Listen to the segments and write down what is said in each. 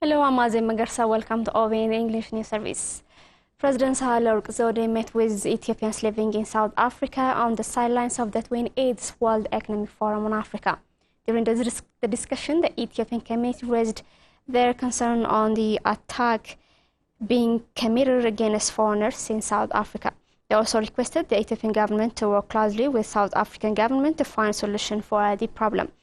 Hello, I'm Azim Magarsa. Welcome to OBN English News Service. President Sahle-Work Zewde met with Ethiopians living in South Africa on the sidelines of the 28th World Economic Forum on Africa. During the discussion, the Ethiopian committee raised their concern on the attack being committed against foreigners in South Africa. They also requested the Ethiopian government to work closely with South African government to find a solution for the problem.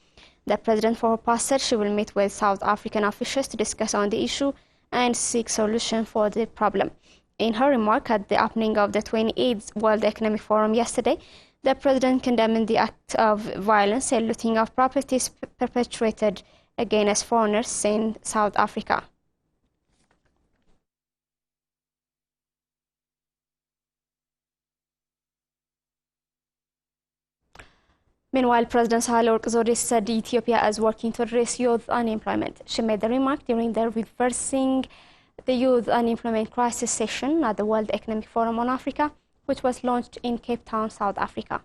The president, for her part, said she will meet with South African officials to discuss on the issue and seek solution for the problem. In her remark at the opening of the 28th World Economic Forum yesterday, the president condemned the act of violence and looting of properties perpetrated against foreigners in South Africa. Meanwhile, President Sahle-Work Zewde said Ethiopia is working to address youth unemployment. She made the remark during the Reversing the Youth Unemployment Crisis session at the World Economic Forum on Africa, which was launched in Cape Town, South Africa.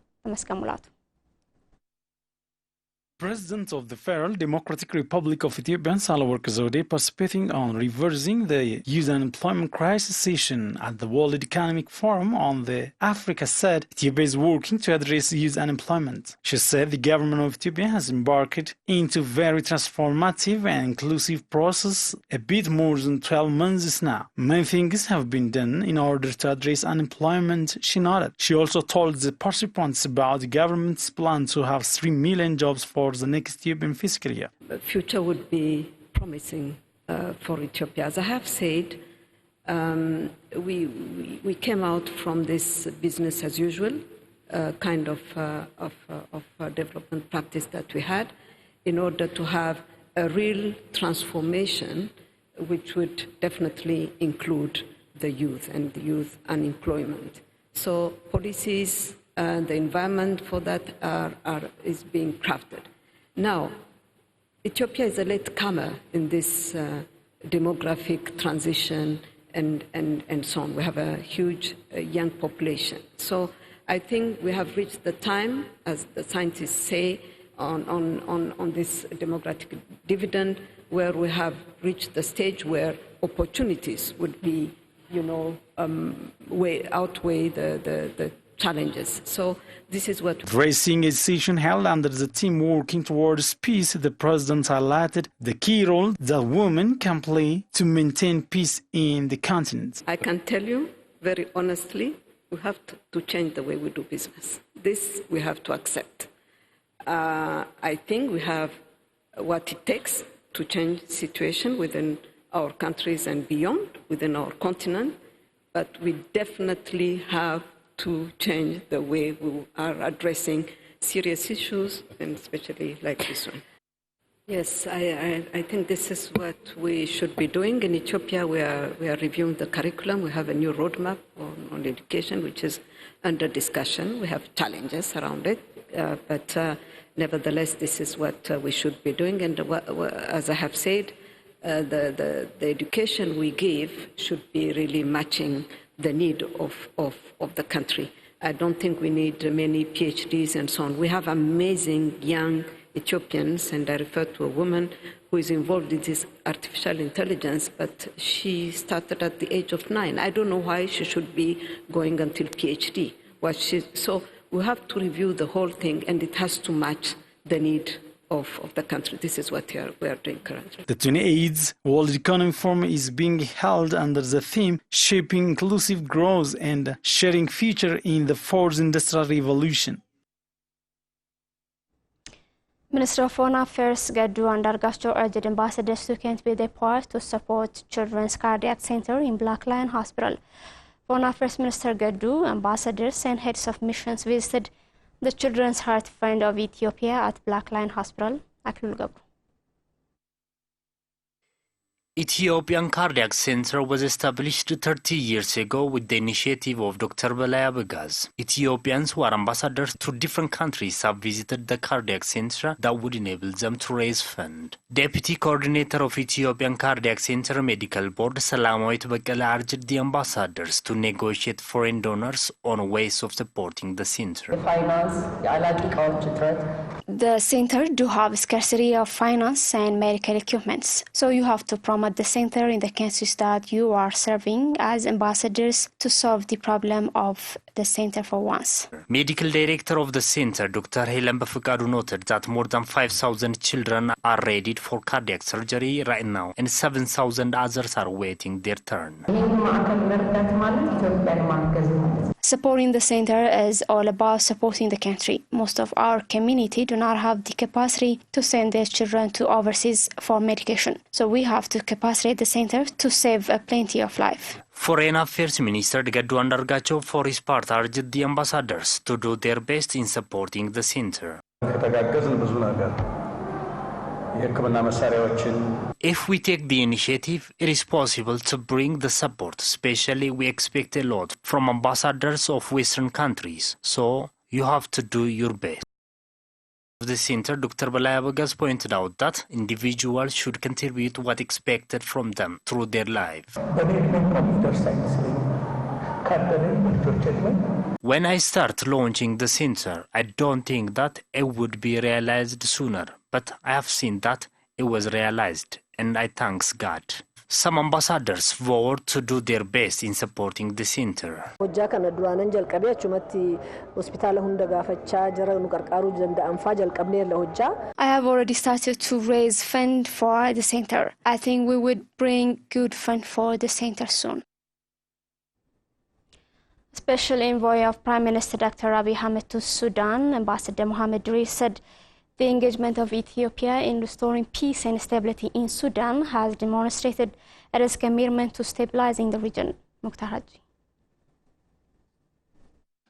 President of the Federal Democratic Republic of Ethiopia, Sahle-Work Zewde, participating on Reversing the Youth Unemployment Crisis session at the World Economic Forum on the Africa, said Ethiopia is working to address youth unemployment. She said the government of Ethiopia has embarked into very transformative and inclusive process a bit more than 12 months now. Many things have been done in order to address unemployment, she noted. She also told the participants about the government's plan to have 3 million jobs for the next Ethiopian fiscal year. The future would be promising for Ethiopia. As I have said, we came out from this business as usual kind of development practice that we had in order to have a real transformation which would definitely include the youth and the youth unemployment. So policies and the environment for that is being crafted. Now, Ethiopia is a latecomer in this demographic transition and so on. We have a huge young population. So I think we have reached the time, as the scientists say, on this demographic dividend, where we have reached the stage where opportunities would be, outweigh the challenges. So this is what... Addressing a session held under the theme Working Towards Peace, the president highlighted the key role that women can play to maintain peace in the continent. I can tell you very honestly, we have to change the way we do business. This we have to accept. I think we have what it takes to change the situation within our countries and beyond, within our continent, but we definitely have to change the way we are addressing serious issues, and especially like this one. Yes, I think this is what we should be doing. In Ethiopia, we are reviewing the curriculum. We have a new roadmap on education, which is under discussion. We have challenges around it, but nevertheless, this is what we should be doing. And as I have said, the education we give should be really matching the need of the country. I don't think we need many PhDs and so on. We have amazing young Ethiopians, and I refer to a woman who is involved in this artificial intelligence, but she started at the age of 9. I don't know why she should be going until PhD. So we have to review the whole thing, and it has to match the need of the country. This is what we are doing currently. The 28th World Economic Forum is being held under the theme Shaping Inclusive Growth and Sharing Future in the Fourth Industrial Revolution. Minister of Foreign Affairs Gadu Andargacho urged ambassadors to contribute their part to support Children's Cardiac Center in Black Lion Hospital. Foreign Affairs Minister Gadu, ambassadors and heads of missions visited the Children's Heart Fund of Ethiopia at Black Lion Hospital. Ethiopian Cardiac Center was established 30 years ago with the initiative of Dr. Belay Abegaz. Ethiopians who are ambassadors to different countries have visited the cardiac center that would enable them to raise funds. Deputy Coordinator of Ethiopian Cardiac Center Medical Board, Salamawit Bekele, urged the ambassadors to negotiate foreign donors on ways of supporting the center. The center do have scarcity of finance and medical equipments, so you have to promote the center in the countries that you are serving as ambassadors to solve the problem of the center for once. Medical director of the center, Dr. Helen Befukadu, noted that more than 5,000 children are ready for cardiac surgery right now, and 7,000 others are waiting their turn. Supporting the center is all about supporting the country. Most of our community do not have the capacity to send their children to overseas for medication. So we have to capacitate the center to save plenty of life. Foreign Affairs Minister Gaddu Andargacho, for his part, urged the ambassadors to do their best in supporting the center. If we take the initiative, it is possible to bring the support. Especially, we expect a lot from ambassadors of Western countries. So, you have to do your best. The center, Dr. Belaya Abegaz pointed out that individuals should contribute what expected from them through their life. When I start launching the center, I don't think that it would be realized sooner, but I have seen that it was realized, and I thank God. Some ambassadors vowed to do their best in supporting the center. I have already started to raise funds for the center. I think we would bring good fund for the center soon. Special Envoy of Prime Minister Dr. Abiy Ahmed to Sudan, Ambassador Mohamed Idris, said the engagement of Ethiopia in restoring peace and stability in Sudan has demonstrated its commitment to stabilizing the region. Mukhtar Haji.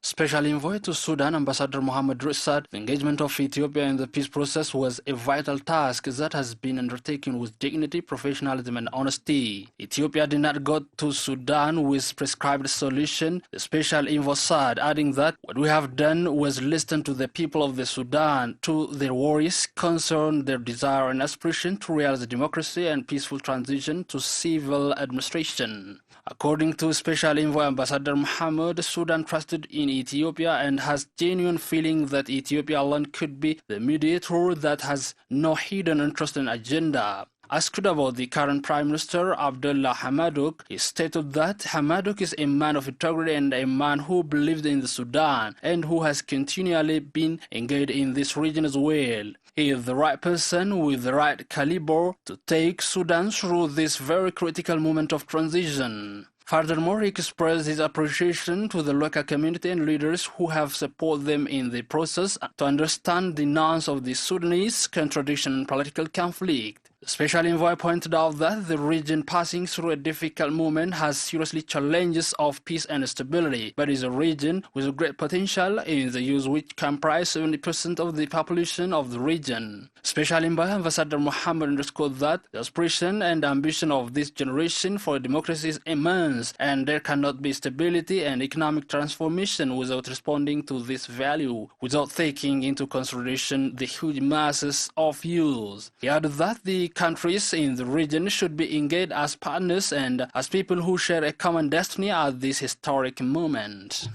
Special Envoy to Sudan, Ambassador Mohamed Idris, said the engagement of Ethiopia in the peace process was a vital task that has been undertaken with dignity, professionalism and honesty. Ethiopia did not go to Sudan with prescribed solution, the Special Envoy said, adding that what we have done was listen to the people of the Sudan, to their worries, concern, their desire and aspiration to realize democracy and peaceful transition to civil administration. According to Special Envoy Ambassador Mohamed, Sudan trusted in Ethiopia and has genuine feeling that Ethiopia alone could be the mediator that has no hidden interest and agenda. Asked about the current Prime Minister, Abdullah Hamdok, he stated that Hamdok is a man of integrity and a man who believed in the Sudan and who has continually been engaged in this region as well. He is the right person with the right caliber to take Sudan through this very critical moment of transition. Furthermore, he expressed his appreciation to the local community and leaders who have supported them in the process to understand the nuance of the Sudanese contradiction and political conflict. The Special Envoy pointed out that the region passing through a difficult moment has seriously challenges of peace and stability, but is a region with a great potential in the youth, which comprise 70% of the population of the region. Special Envoy Ambassador Mohamed underscored that the aspiration and ambition of this generation for democracy is immense, and there cannot be stability and economic transformation without responding to this value, without taking into consideration the huge masses of youth. He added that the countries in the region should be engaged as partners and as people who share a common destiny at this historic moment.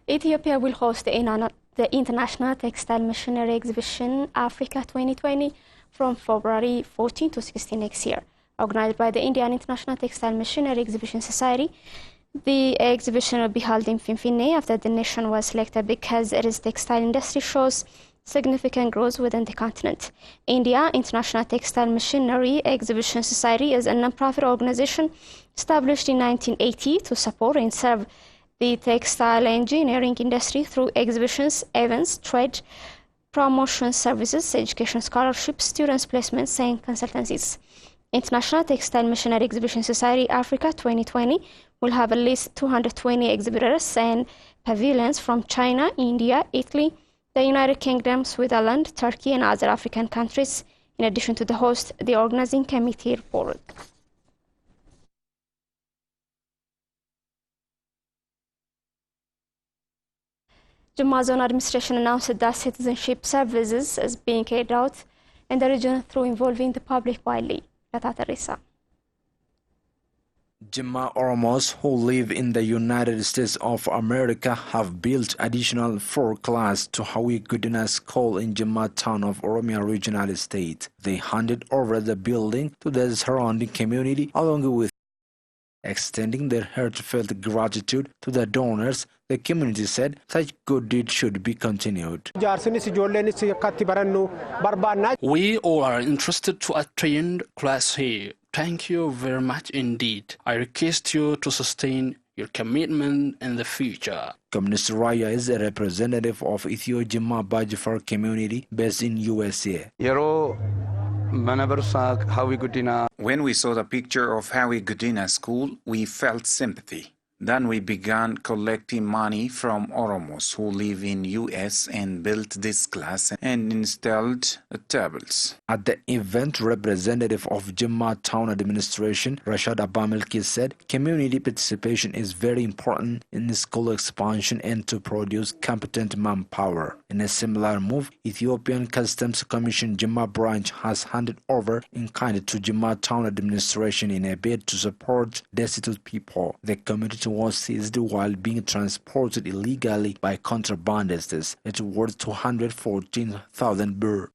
Ethiopia will host the International Textile Machinery Exhibition Africa 2020 from February 14 to 16 next year. Organized by the Indian International Textile Machinery Exhibition Society, the exhibition will be held in Finfinne after the nation was selected because its textile industry shows significant growth within the continent. India International Textile Machinery Exhibition Society is a non-profit organization established in 1980 to support and serve the textile engineering industry through exhibitions, events, trade promotion services, education scholarships, students placements, and consultancies. International Textile Machinery Exhibition Society Africa 2020 will have at least 220 exhibitors and pavilions from China, India, Italy, the United Kingdom, Switzerland, Turkey, and other African countries, in addition to the host, the organizing committee board. Jumma Zone Administration announced that citizenship services is being carried out in the region through involving the public widely. Jimma Oromos who live in the United States of America have built additional 4 classes to Hawi Gudina School in Jimma town of Oromia Regional Estate. They handed over the building to the surrounding community along with extending their heartfelt gratitude to the donors. The community said such good deeds should be continued. We all are interested to attend class here. Thank you very much indeed. I request you to sustain your commitment in the future. Communist Raya is a representative of Ethio Jimma Bajifar community based in USA. When we saw the picture of Hawi Gudina School, we felt sympathy. Then we began collecting money from Oromos who live in US and built this class and installed tables. At the event, representative of Jimma Town Administration, Rashad Abamilki, said community participation is very important in school expansion and to produce competent manpower. In a similar move, Ethiopian Customs Commission Jimma branch has handed over in kind to Jimma Town Administration in a bid to support destitute people. The community was seized while being transported illegally by contrabandists. It's worth 214,000 birr.